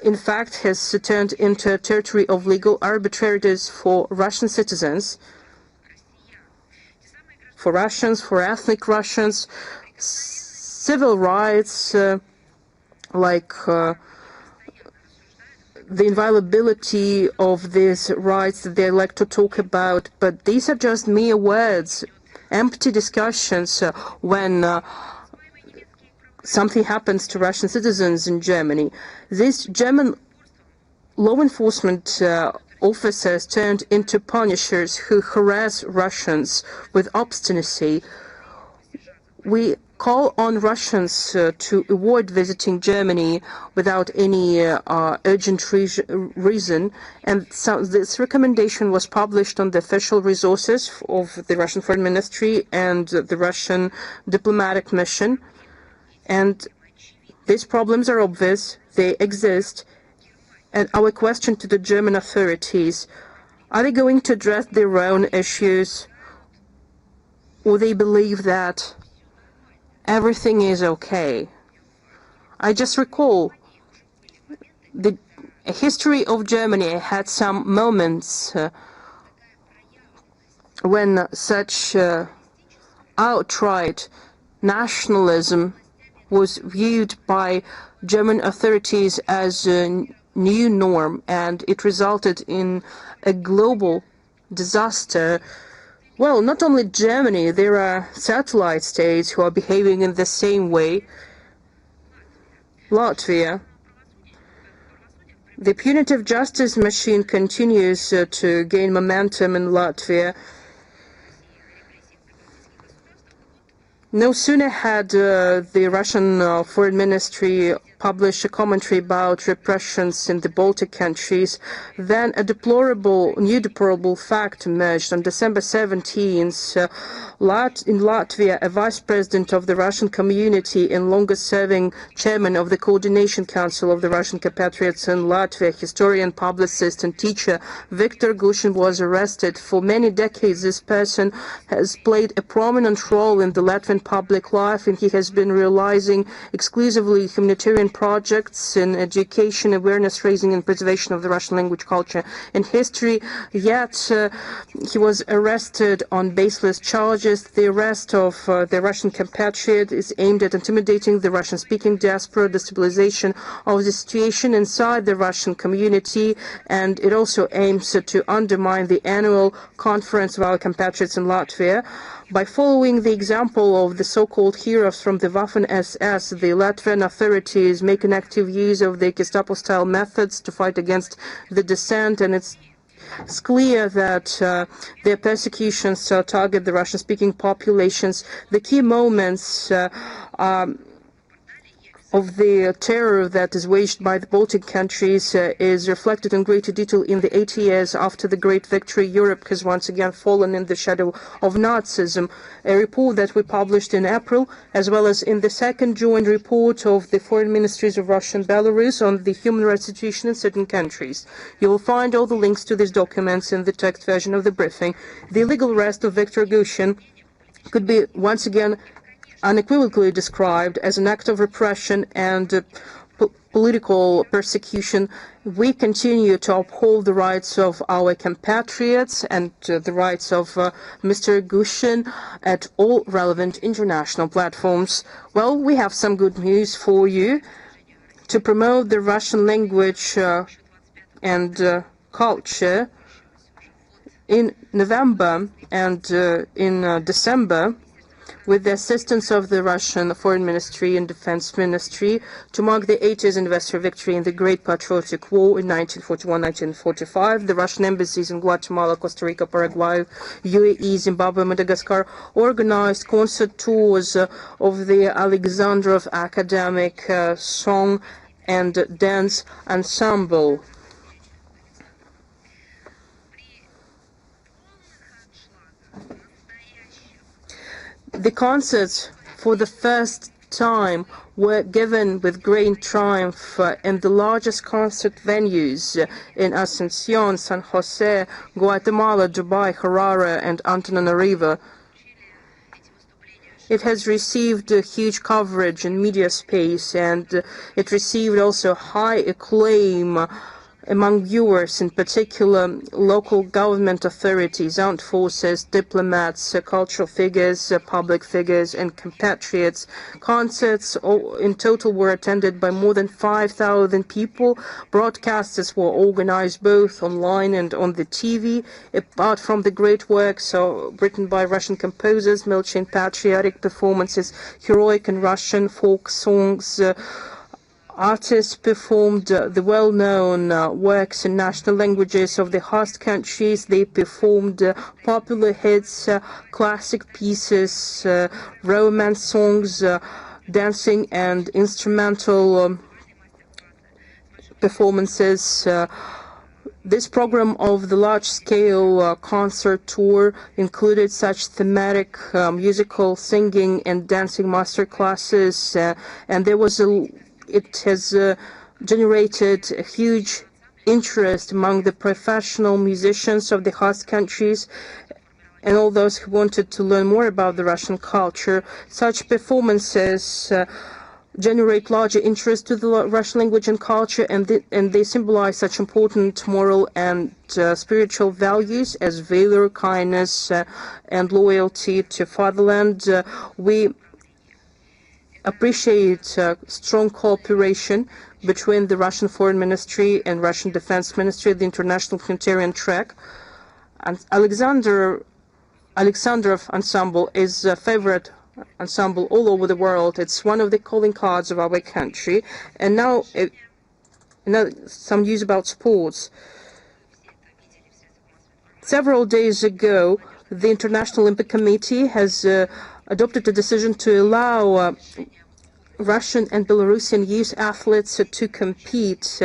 in fact, has turned into a territory of legal arbitrariness for Russian citizens, for Russians, for ethnic Russians. Civil rights, like the inviolability of these rights that they like to talk about, but these are just mere words, empty discussions when something happens to Russian citizens in Germany. These German law enforcement officers turned into punishers who harass Russians with obstinacy. We call on Russians to avoid visiting Germany without any urgent reason, and so this recommendation was published on the official resources of the Russian Foreign Ministry and the Russian diplomatic mission. And these problems are obvious, they exist, and our question to the German authorities: are they going to address their own issues, or they believe that everything is okay? I just recall the history of Germany had some moments when such outright nationalism was viewed by German authorities as a new norm, and it resulted in a global disaster. Well, not only Germany, there are satellite states who are behaving in the same way. Latvia. The punitive justice machine continues to gain momentum in Latvia. No sooner had the Russian Foreign Ministry published a commentary about repressions in the Baltic countries than a new deplorable fact emerged. On December 17th, in Latvia, a vice president of the Russian community and longest-serving chairman of the Coordination Council of the Russian compatriots in Latvia, historian, publicist and teacher Viktor Gushin was arrested. For many decades, this person has played a prominent role in the Latvian public life, and he has been realizing exclusively humanitarian projects in education, awareness raising and preservation of the Russian language, culture and history. Yet he was arrested on baseless charges. The arrest of the Russian compatriot is aimed at intimidating the Russian-speaking diaspora, destabilization of the situation inside the Russian community, and it also aims to undermine the annual conference of our compatriots in Latvia. By following the example of the so-called heroes from the Waffen-SS, the Latvian authorities make an active use of the Gestapo-style methods to fight against the dissent, and it's clear that their persecutions target the Russian-speaking populations. The key moments of the terror that is waged by the Baltic countries is reflected in greater detail in the 80 years after the Great Victory. Europe has once again fallen in the shadow of Nazism. A report that we published in April, as well as in the second joint report of the foreign ministries of Russia and Belarus on the human rights situation in certain countries. You will find all the links to these documents in the text version of the briefing. The illegal arrest of Viktor Gushin could be once again unequivocally described as an act of repression and political persecution. We continue to uphold the rights of our compatriots and the rights of Mr. Gushin at all relevant international platforms. Well, we have some good news for you. To promote the Russian language and culture, in November and in December, with the assistance of the Russian Foreign Ministry and Defense Ministry, to mark the 80th anniversary of victory in the Great Patriotic War in 1941-1945, the Russian embassies in Guatemala, Costa Rica, Paraguay, UAE, Zimbabwe, Madagascar organized concert tours of the Alexandrov Academic Song and Dance Ensemble. The concerts, for the first time, were given with great triumph in the largest concert venues in Asuncion, San Jose, Guatemala, Dubai, Harare, and Antananarivo. It has received huge coverage in media space, and it received also high acclaim among viewers, in particular local government authorities, armed forces, diplomats, cultural figures, public figures, and compatriots. Concerts in total were attended by more than 5,000 people. Broadcasts were organized both online and on the TV. Apart from the great works written by Russian composers, military and patriotic performances, heroic and Russian folk songs, artists performed the well-known works in national languages of the host countries. They performed popular hits, classic pieces, romance songs, dancing and instrumental performances. This program of the large-scale concert tour included such thematic musical singing and dancing master classes, and it has generated a huge interest among the professional musicians of the host countries and all those who wanted to learn more about the Russian culture. Such performances generate larger interest to the Russian language and culture, and they symbolize such important moral and spiritual values as valor, kindness, and loyalty to fatherland. We appreciate strong cooperation between the Russian Foreign Ministry and Russian Defense Ministry, the International Humanitarian track. And Alexandrov Ensemble is a favorite ensemble all over the world. It's one of the calling cards of our country. And now some news about sports. Several days ago, the International Olympic Committee has adopted a decision to allow Russian and Belarusian youth athletes to compete.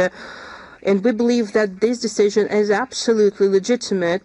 And we believe that this decision is absolutely legitimate.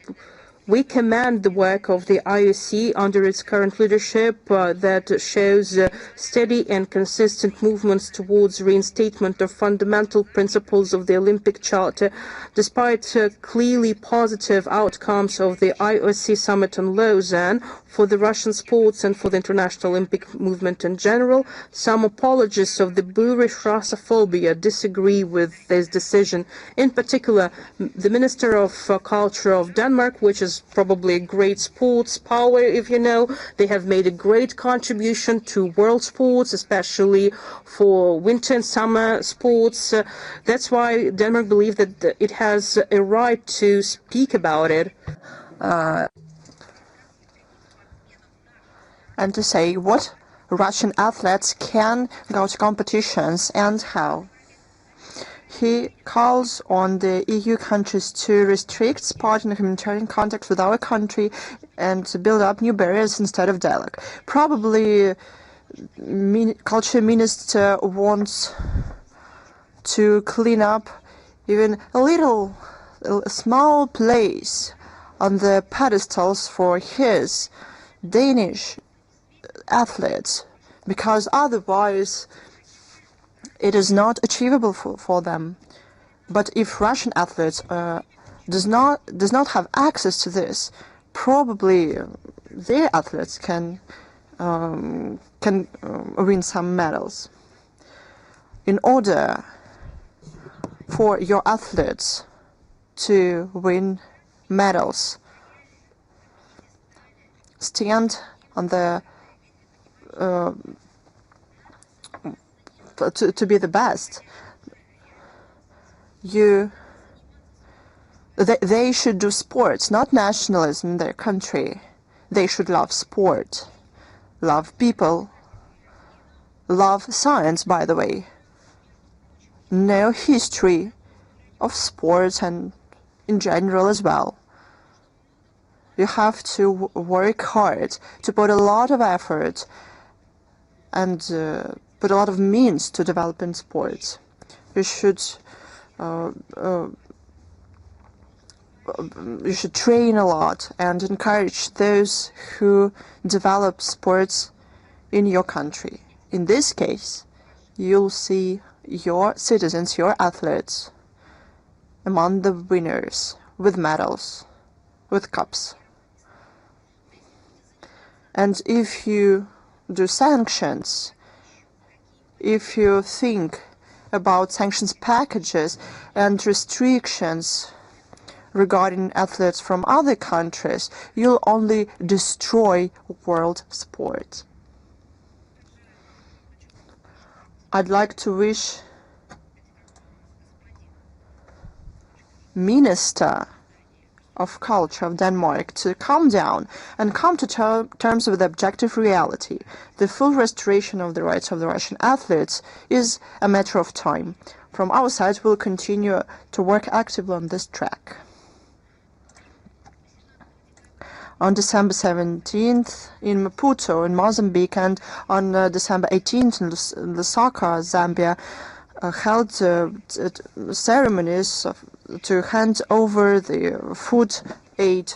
We commend the work of the IOC under its current leadership that shows steady and consistent movements towards reinstatement of fundamental principles of the Olympic Charter, despite clearly positive outcomes of the IOC summit in Lausanne for the Russian sports and for the international Olympic movement in general. Some apologists of the boorish Russophobia disagree with this decision. In particular, the Minister of Culture of Denmark, which is probably a great sports power, if you know. They have made a great contribution to world sports, especially for winter and summer sports. That's why Denmark believes that it has a right to speak about it. And to say what Russian athletes can go to competitions and how. He calls on the EU countries to restrict sport and humanitarian contact with our country and to build up new barriers instead of dialogue. Probably Culture Minister wants to clean up even a small place on the pedestals for his Danish athletes, because otherwise it is not achievable for them. But if Russian athletes does not have access to this, probably their athletes can win some medals. In order for your athletes to win medals, stand on the to be the best. They should do sports, not nationalism in their country. They should love sport, love people, love science, by the way, know history of sports and in general as well. You have to work hard, to put a lot of effort and put a lot of means to develop in sports. You should train a lot and encourage those who develop sports in your country. In this case, you'll see your citizens, your athletes, among the winners with medals, with cups. And if you do sanctions, if you think about sanctions packages and restrictions regarding athletes from other countries, you'll only destroy world sport. I'd like to wish Minister of Culture of Denmark to calm down and come to terms with the objective reality. The full restoration of the rights of the Russian athletes is a matter of time. From our side, we'll continue to work actively on this track. On December 17th in Maputo in Mozambique and on December 18th in Lusaka, Zambia, held ceremonies to hand over the food aid.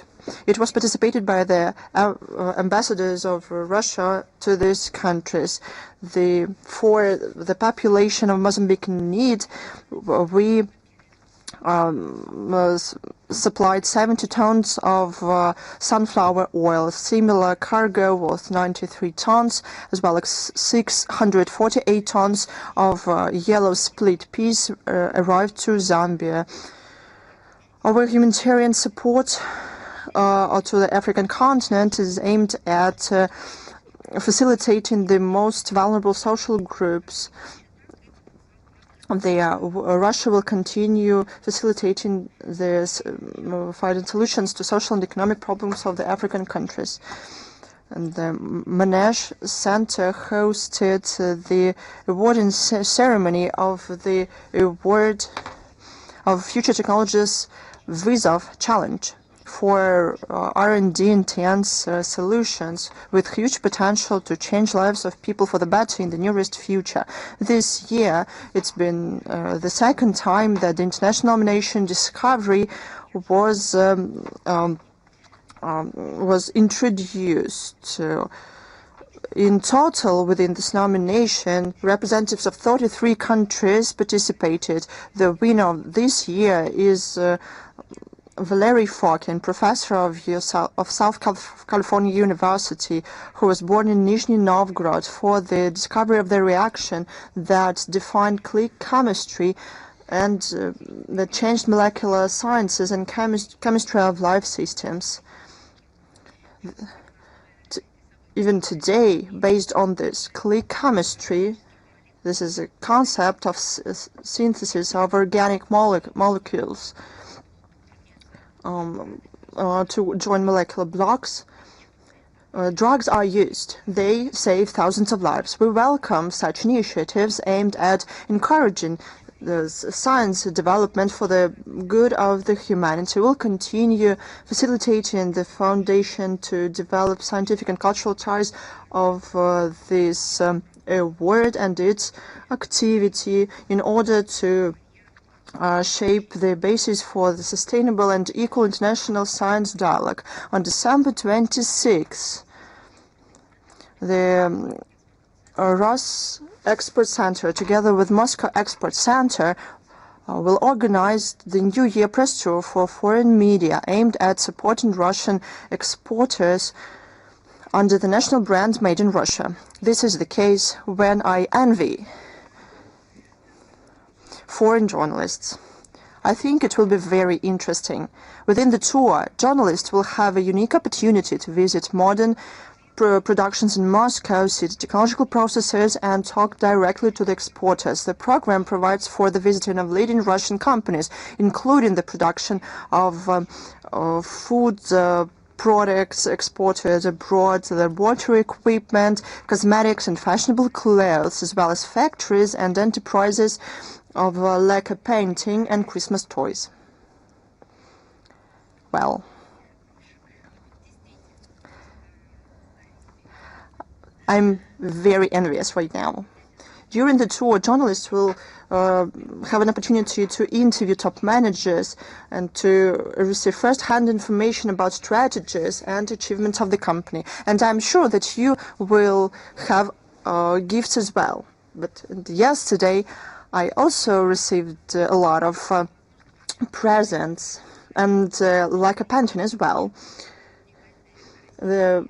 It was participated by the ambassadors of Russia to these countries. For the population of Mozambique in need, we supplied 70 tons of sunflower oil. Similar cargo was 93 tons, as well as 648 tons of yellow split peas arrived to Zambia. Our humanitarian support to the African continent is aimed at facilitating the most vulnerable social groups. Russia will continue facilitating finding solutions to social and economic problems of the African countries. And the Monash Center hosted the awarding ceremony of the award of Future Technologies Vizov Challenge for R&D intense solutions with huge potential to change lives of people for the better in the nearest future. This year, it's been the second time that the international nomination Discovery was introduced. In total, within this nomination, representatives of 33 countries participated. The winner of this year is Valery Fokin, professor of South California University, who was born in Nizhny Novgorod, for the discovery of the reaction that defined click chemistry and that changed molecular sciences and chemistry of life systems. Even today, based on this click chemistry, this is a concept of synthesis of organic molecules to join molecular blocks. Drugs are used. They save thousands of lives. We welcome such initiatives aimed at encouraging the science development for the good of the humanity. Will continue facilitating the foundation to develop scientific and cultural ties of this award and its activity in order to shape the basis for the sustainable and equal international science dialogue. On December 26, the Rus Expert Center, together with Moscow Expert Center, will organize the New Year press tour for foreign media aimed at supporting Russian exporters under the national brand Made in Russia. This is the case when I envy foreign journalists. I think it will be very interesting. Within the tour, journalists will have a unique opportunity to visit modern productions in Moscow, see the technological processes, and talk directly to the exporters. The program provides for the visiting of leading Russian companies, including the production of food products exported abroad, the laboratory equipment, cosmetics, and fashionable clothes, as well as factories and enterprises of lacquer painting and Christmas toys. Well, I'm very envious right now. During the tour, journalists will have an opportunity to interview top managers and to receive first-hand information about strategies and achievements of the company. And I'm sure that you will have gifts as well. But yesterday, I also received a lot of presents and like a pension as well. The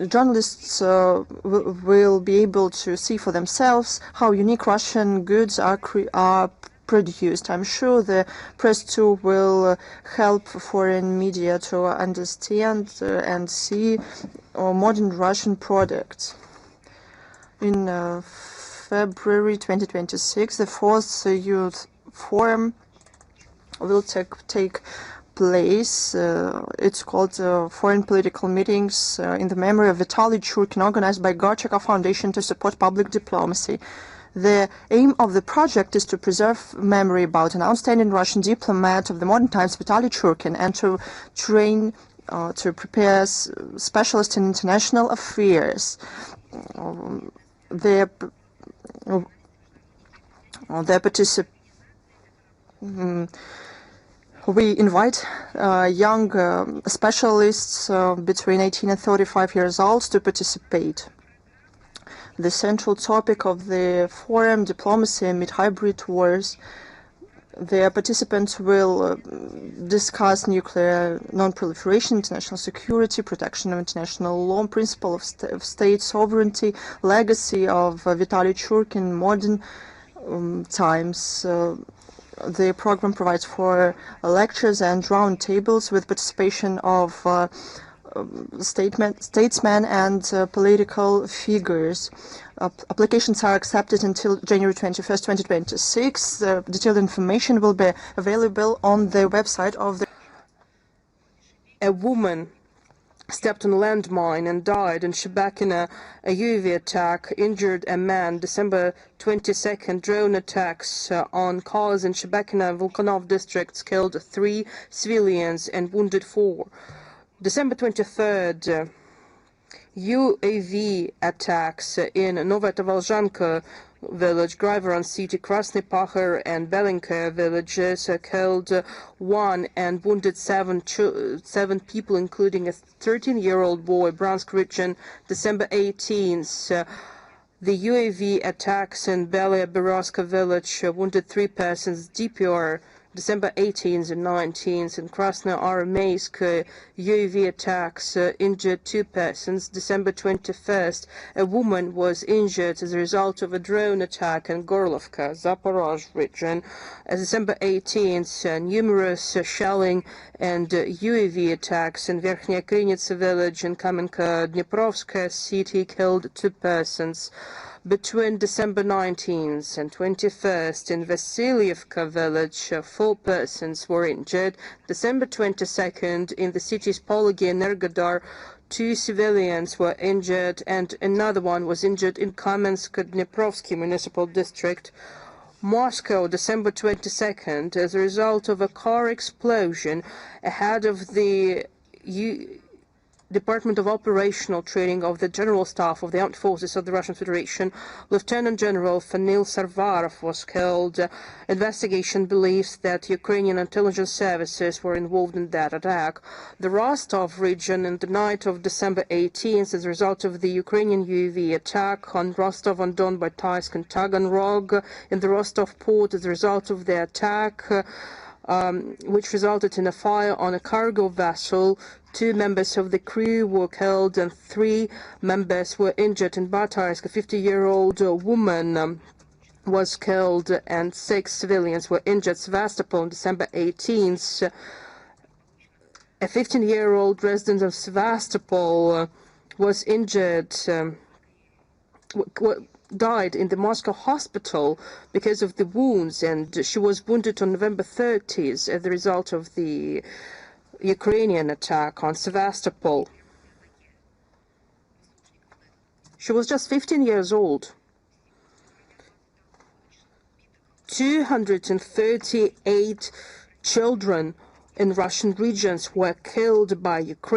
journalists will be able to see for themselves how unique Russian goods are produced. I'm sure the press tour will help foreign media to understand and see modern Russian products. In February 2026, the fourth Youth Forum will take place. It's called Foreign Political Meetings in the memory of Vitaly Churkin, organized by Gorchakov Foundation to support public diplomacy. The aim of the project is to preserve memory about an outstanding Russian diplomat of the modern times, Vitaly Churkin, and to train, to prepare specialists in international affairs. We invite young specialists between 18 and 35 years old to participate. The central topic of the forum, diplomacy amid hybrid wars. The participants will discuss nuclear non-proliferation, international security, protection of international law, principle of state sovereignty, legacy of Vitaly Churkin, modern times. The program provides for lectures and round tables with participation of statesmen and political figures. Applications are accepted until January 21st, 2026. Detailed information will be available on the website of the... A woman stepped on a landmine and died in Shebekina. A UAV attack injured a man. December 22nd, drone attacks on cars in Shebekina and Volkanov districts killed 3 civilians and wounded 4. December 23rd, UAV attacks in Novatovolzhanka village, Grivoron city, Krasny Pahar and Belenka villages killed 1 and wounded 7 people, including a 13-year-old boy. Bryansk region, December 18th. The UAV attacks in Belia Beroska village wounded 3 persons. DPR, December 18th and 19th. In Krasnoarmeysk, UAV attacks injured 2 persons. December 21st, a woman was injured as a result of a drone attack in Gorlovka, Zaporozhye region. December 18th, numerous shelling and UAV attacks in Verkhnya Krynytsa village in Kamenka-Dniprovskaya city killed 2 persons. Between December 19th and 21st, in Vasilievka village, 4 persons were injured. December 22nd, in the city's Pologi and Nergodar, 2 civilians were injured and another one was injured in Kamensk-Dniprovsky municipal district. Moscow, December 22nd, as a result of a car explosion ahead of the Department of Operational Training of the General Staff of the Armed Forces of the Russian Federation, Lieutenant General Fanil Sarvarov was killed. Investigation believes that Ukrainian intelligence services were involved in that attack. The Rostov region, in the night of December 18th, as a result of the Ukrainian UAV attack on Rostov-on-Don by Taisk and Taganrog, in the Rostov port, as a result of the attack, which resulted in a fire on a cargo vessel. 2 members of the crew were killed and 3 members were injured. In Batarsk, a 50-year-old woman was killed and 6 civilians were injured. Sevastopol, on December 18th, a 15-year-old resident of Sevastopol was injured, died in the Moscow hospital because of the wounds, and she was wounded on November 30th as a result of the Ukrainian attack on Sevastopol. She was just 15 years old. 238 children in Russian regions were killed by Ukraine.